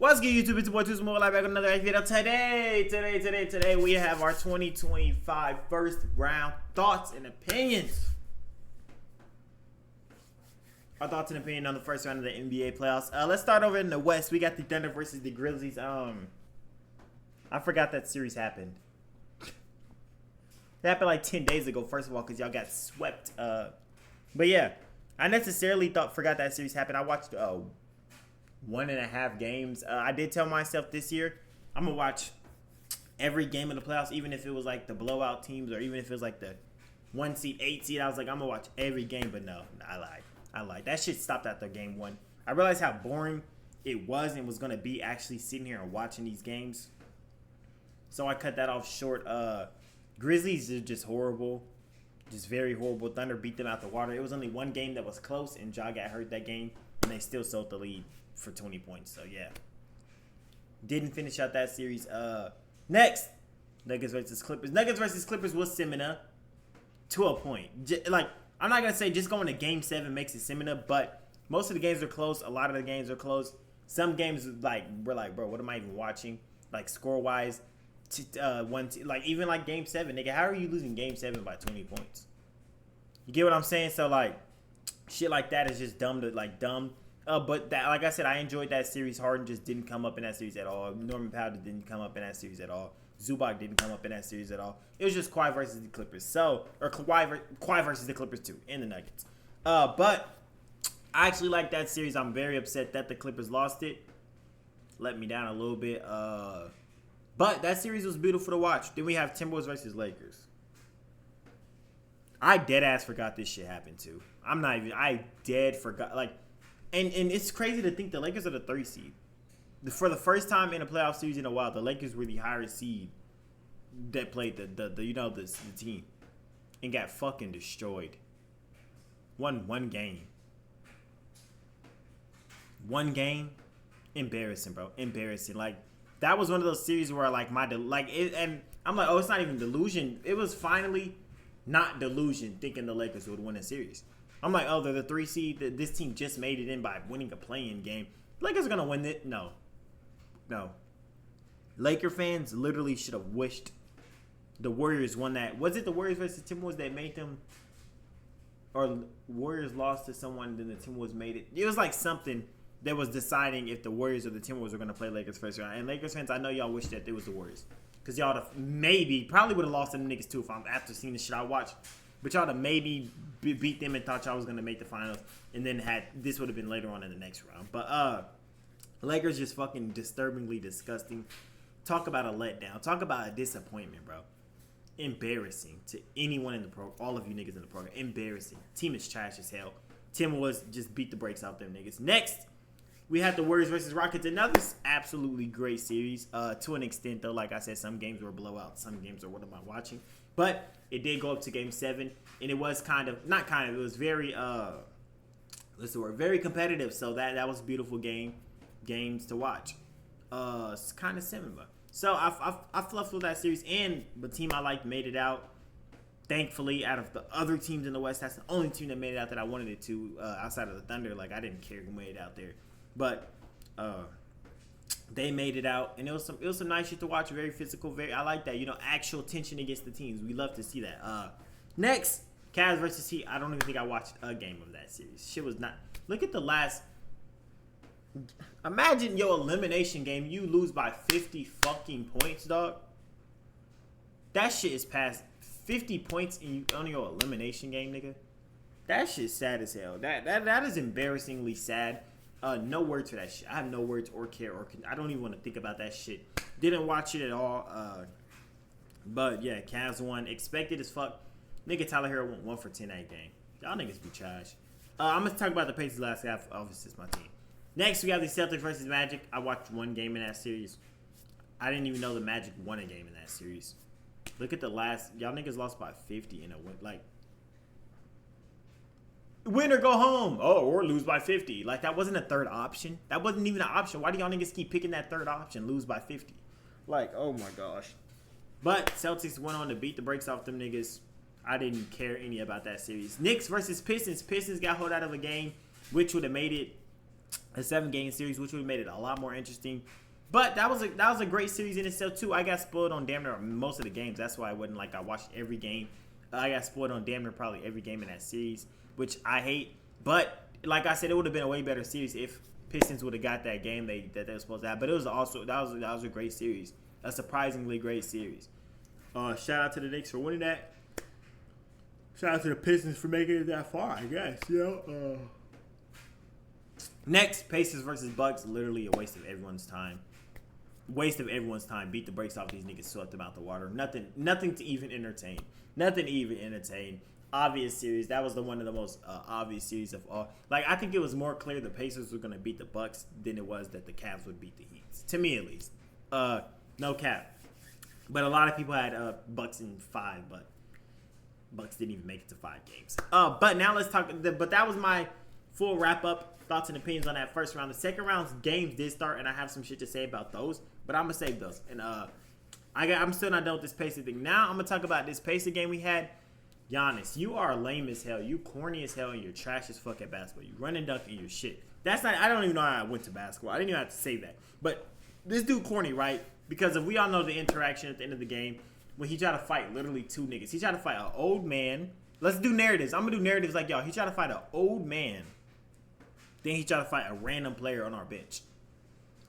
What's good, YouTube? It's your boy Toosmooveeli back with another video. Today, we have our 2025 first round thoughts and opinions. Our thoughts and opinion on the first round of the NBA playoffs. Let's start over in the West. We got the Thunder versus the Grizzlies. I forgot that series happened. It happened like 10 days ago, first of all, because y'all got swept. But yeah, I necessarily forgot that series happened. I watched 1.5 games. I did tell myself this year I'm gonna watch every game of the playoffs, even if it was like the blowout teams or even if it was like the 1 seed, 8 seed. I was like, I'm gonna watch every game, but no, I lied. That shit stopped after game 1. I realized how boring it was and was gonna be actually sitting here and watching these games. So I cut that off short. Grizzlies are just horrible. Just very horrible. Thunder beat them out the water. It was only one game that was close, and Ja got hurt that game, and they still sold the lead for 20 points. So, yeah. Didn't finish out that series. Next, Nuggets versus Clippers. Nuggets versus Clippers was similar to a point. I'm not going to say just going to Game 7 makes it similar, but most of the games are close. A lot of the games are close. Some games, we're like, bro, what am I even watching? Like, score-wise. Even like Game 7, nigga, how are you losing Game 7 by 20 points? You get what I'm saying? So like, shit like that is just dumb. But that, like I said, I enjoyed that series. Harden just didn't come up in that series at all. Norman Powell didn't come up in that series at all. Zubac didn't come up in that series at all. It was just Kawhi versus the Clippers. Kawhi versus the Clippers too, and the Nuggets. But I actually like that series. I'm very upset that the Clippers lost it. Let me down a little bit. But that series was beautiful to watch. Then we have Timberwolves versus Lakers. I dead ass forgot this shit happened too. I dead forgot. And it's crazy to think the Lakers are the 3rd seed. For the first time in a playoff series in a while, the Lakers were the higher seed that played the team and got fucking destroyed. One game. One game, embarrassing, bro. Embarrassing. That was one of those series where and I'm like, oh, it's not even delusion. It was finally not delusion thinking the Lakers would win a series. I'm like, oh, they're the 3 seed. This team just made it in by winning a play-in game. Lakers are gonna win it. No. Laker fans literally should have wished the Warriors won that. Was it the Warriors versus Timberwolves that made them, or Warriors lost to someone and then the Timberwolves made it? It was like something that was deciding if the Warriors or the Timberwolves were going to play Lakers first round. And Lakers fans, I know y'all wish that it was the Warriors. Because y'all probably would have lost them niggas too after seeing the shit I watched. But y'all have maybe beat them and thought y'all was going to make the finals. And then this would have been later on in the next round. But Lakers just fucking disturbingly disgusting. Talk about a letdown. Talk about a disappointment, bro. Embarrassing to anyone in the program. All of you niggas in the program. Embarrassing. Team is trash as hell. Timberwolves just beat the brakes off them niggas. Next, we had the Warriors versus Rockets. Another absolutely great series. To an extent, though, like I said, some games were blowouts. Some games are what am I watching? But it did go up to Game 7. And it was it was very, very competitive. So that was a beautiful games to watch. It's kind of similar. So I fluffed with that series. And the team I liked made it out. Thankfully, out of the other teams in the West, that's the only team that made it out that I wanted it to, outside of the Thunder. I didn't care who made it out there. But they made it out, and it was some nice shit to watch. Very physical, I like that. Actual tension against the teams. We love to see that. Next, Cavs versus Heat. I don't even think I watched a game of that series. Shit was not. Look at the last. Imagine your elimination game. You lose by 50 fucking points, dog. That shit is past 50 points on your elimination game, nigga. That shit's sad as hell. That is embarrassingly sad. No words for that shit. I have no words or care I don't even want to think about that shit. Didn't watch it at all. But yeah, Cavs won. Expected as fuck. Nigga Tyler Hero went 1 for 10 that game. Y'all niggas be trash. I'm gonna talk about the Pacers last half. Obviously, it's my team. Next, we have the Celtics versus Magic. I watched one game in that series. I didn't even know the Magic won a game in that series. Look at the last. Y'all niggas lost by 50 in a win. Win or go home. Oh, or lose by 50. That wasn't a third option. That wasn't even an option. Why do y'all niggas keep picking that third option? Lose by 50. Oh my gosh. But Celtics went on to beat the brakes off them niggas. I didn't care any about that series. Knicks versus Pistons. Pistons got hold out of a game, which would have made it a 7-game series, which would have made it a lot more interesting. But that was a great series in itself too. I got spoiled on damn near most of the games. That's why I wasn't like I watched every game. I got spoiled on damn near probably every game in that series, which I hate. But like I said, it would have been a way better series if Pistons would have got that game that they were supposed to have. But it was also that was a great series, a surprisingly great series. Shout out to the Knicks for winning that. Shout out to the Pistons for making it that far, I guess. Next, Pacers versus Bucks. Literally a waste of everyone's time. Waste of everyone's time. Beat the brakes off these niggas, swept them out the water. Nothing to even entertain. Nothing to even entertain. Obvious series. That was one of the most obvious series of all. Like, I think it was more clear the Pacers were going to beat the Bucks than it was that the Cavs would beat the Heat. To me, at least. No cap. But a lot of people had Bucks in 5, but Bucks didn't even make it to 5 games. But now let's talk. But that was my full wrap up. Thoughts and opinions on that first round. The second round's games did start, and I have some shit to say about those. But I'm gonna save those. And I'm still not done with this Pacer thing. Now I'm gonna talk about this Pacer game we had. Giannis, you are lame as hell. You corny as hell, and you're trash as fuck at basketball. You run and dunk and you're shit. That's not. I don't even know how I went to basketball. I didn't even have to say that. But this dude corny, right? Because if we all know the interaction at the end of the game when he tried to fight literally 2 niggas. He tried to fight an old man. Let's do narratives. I'm gonna do narratives like y'all. He tried to fight an old man. Then he tried to fight a random player on our bench.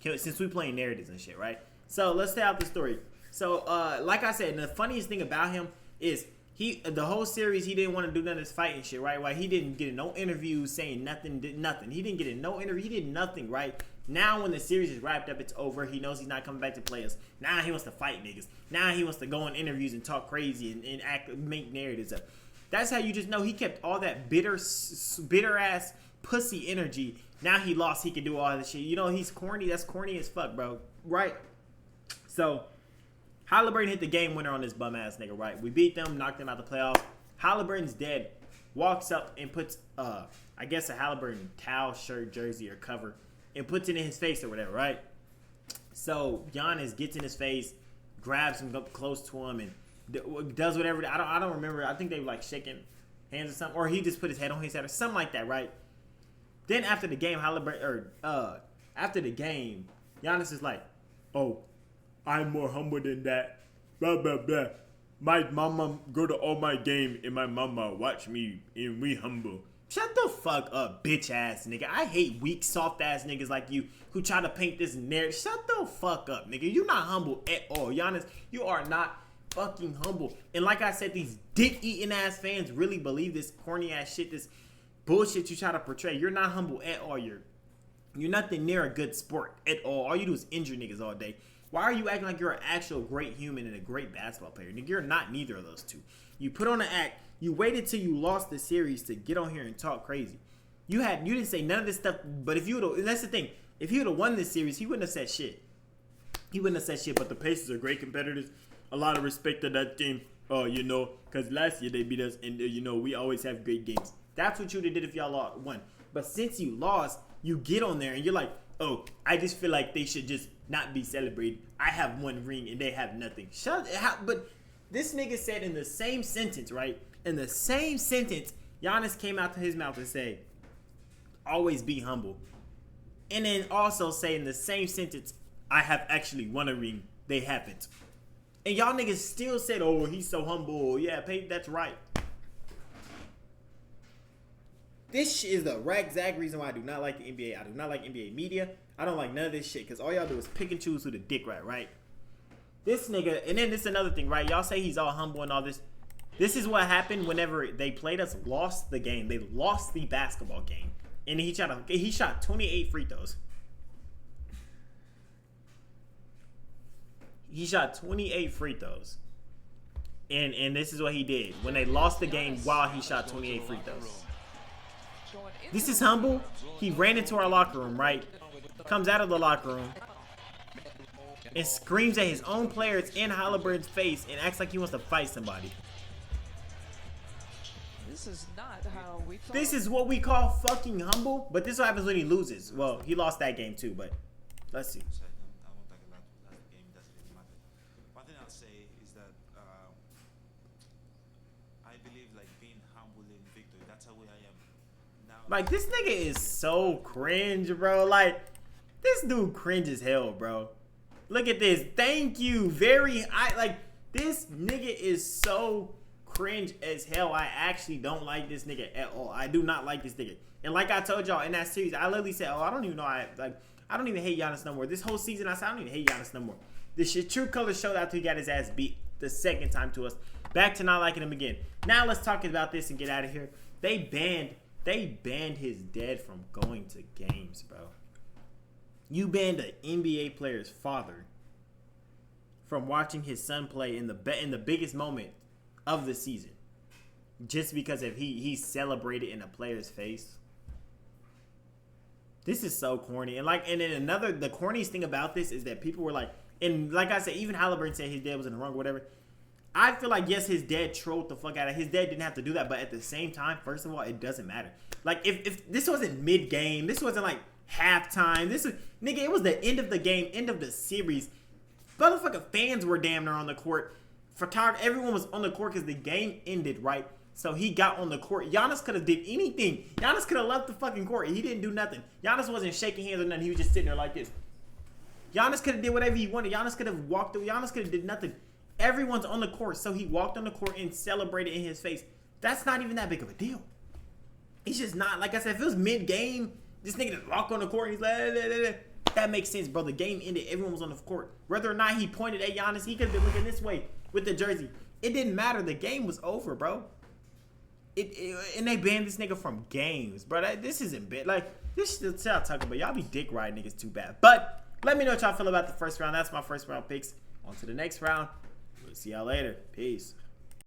Since we playing narratives and shit, right? So let's stay out the story. So like I said, the funniest thing about him is the whole series he didn't want to do none of this fighting shit, right? Why he didn't get in no interviews saying nothing, did nothing. He didn't get in no interview. He did nothing, right? Now when the series is wrapped up, it's over. He knows he's not coming back to play us. Now he wants to fight niggas. Now he wants to go on interviews and talk crazy and make narratives up. That's how you just know he kept all that bitter ass pussy energy. Now he lost. He can do all this shit. You know he's corny. That's corny as fuck, bro. Right? So Halliburton hit the game winner on this bum ass nigga. Right? We beat them, knocked them out the playoffs. Halliburton's dead. Walks up and puts I guess a Halliburton towel, shirt, jersey, or cover, and puts it in his face or whatever. Right? So Giannis gets in his face, grabs him up close to him, and does whatever. I don't remember. I think they were like shaking hands or something, or he just put his head on his head or something like that. Right? Then after the game, Giannis is like, "Oh, I'm more humble than that." Blah blah blah. My mama go to all my game and my mama watch me and we humble. Shut the fuck up, bitch ass nigga. I hate weak, soft ass niggas like you who try to paint this narrative. Shut the fuck up, nigga. You not humble at all, Giannis. You are not fucking humble. And like I said, these dick eating ass fans really believe this corny ass shit. This bullshit you try to portray. You're not humble at all. You're nothing near a good sport at all. All you do is injure niggas all day. Why are you acting like you're an actual great human and a great basketball player? Nigga, you're not neither of those two. You put on an act. You waited till you lost the series to get on here and talk crazy. You didn't say none of this stuff. But if you would have, that's the thing. If he would have won this series, he wouldn't have said shit. But the Pacers are great competitors. A lot of respect to that team. Because last year they beat us, and we always have great games. That's what you would have did if y'all won. But since you lost, you get on there and you're like, oh, I just feel like they should just not be celebrated. I have 1 ring and they have nothing. But this nigga said in the same sentence, right? In the same sentence, Giannis came out to his mouth and said, always be humble. And then also say in the same sentence, I have actually won a ring. They haven't. And y'all niggas still said, oh, he's so humble. Yeah, that's right. This is the exact reason why I do not like the NBA. I do not like NBA media. I don't like none of this shit because all y'all do is pick and choose who the dick right? This nigga, and then this is another thing, right? Y'all say he's all humble and all this. This is what happened whenever they played us, lost the game. They lost the basketball game. And he shot 28 free throws. He shot 28 free throws. And this is what he did when they lost the game while he shot 28 free throws. This is humble. He ran into our locker room, right? Comes out of the locker room and screams at his own players in Halliburton's face and acts like he wants to fight somebody. This is not how we thought. This is what we call fucking humble. But this is what happens when he loses. Well, he lost that game too, but let's see. I won't talk about that game. Doesn't really matter. One thing I'll say is that I believe like being humble in victory. That's how I am. Like, this nigga is so cringe, bro. Like, this dude cringe as hell, bro. Look at this. Thank you. This nigga is so cringe as hell. I actually don't like this nigga at all. I do not like this nigga. And like I told y'all in that series, I literally said, I don't even know. I don't even hate Giannis no more. This whole season, I said, I don't even hate Giannis no more. This shit, true colors showed after he got his ass beat the second time to us. Back to not liking him again. Now let's talk about this and get out of here. They banned his dad from going to games, bro. You banned an NBA player's father from watching his son play in the biggest moment of the season, just because if he celebrated in a player's face. This is so corny. And then the corniest thing about this is that people were like, and like I said, even Halliburton said his dad was in the wrong or whatever. I feel like, yes, his dad trolled the fuck out of his dad. Didn't have to do that, but at the same time, first of all, it doesn't matter. Like, if this wasn't mid-game, this wasn't like halftime. It was the end of the game, end of the series. Motherfucking fans were damn near on the court. Everyone was on the court because the game ended, right? So he got on the court. Giannis could have did anything. Giannis could have left the fucking court. He didn't do nothing. Giannis wasn't shaking hands or nothing. He was just sitting there like this. Giannis could have did whatever he wanted. Giannis could have walked through. Giannis could have did nothing. Everyone's on the court, so he walked on the court and celebrated in his face. That's not even that big of a deal. It's just not. Like I said, if it was mid-game, this nigga just walk on the court and he's like, that makes sense, bro. The game ended. Everyone was on the court. Whether or not he pointed at Giannis, he could have been looking this way with the jersey. It didn't matter. The game was over, bro. And they banned this nigga from games, bro. This isn't bad. Like, this is y'all talking about. Y'all be dick riding niggas too bad. But let me know what y'all feel about the first round. That's my first round picks. On to the next round. We'll see y'all later. Peace.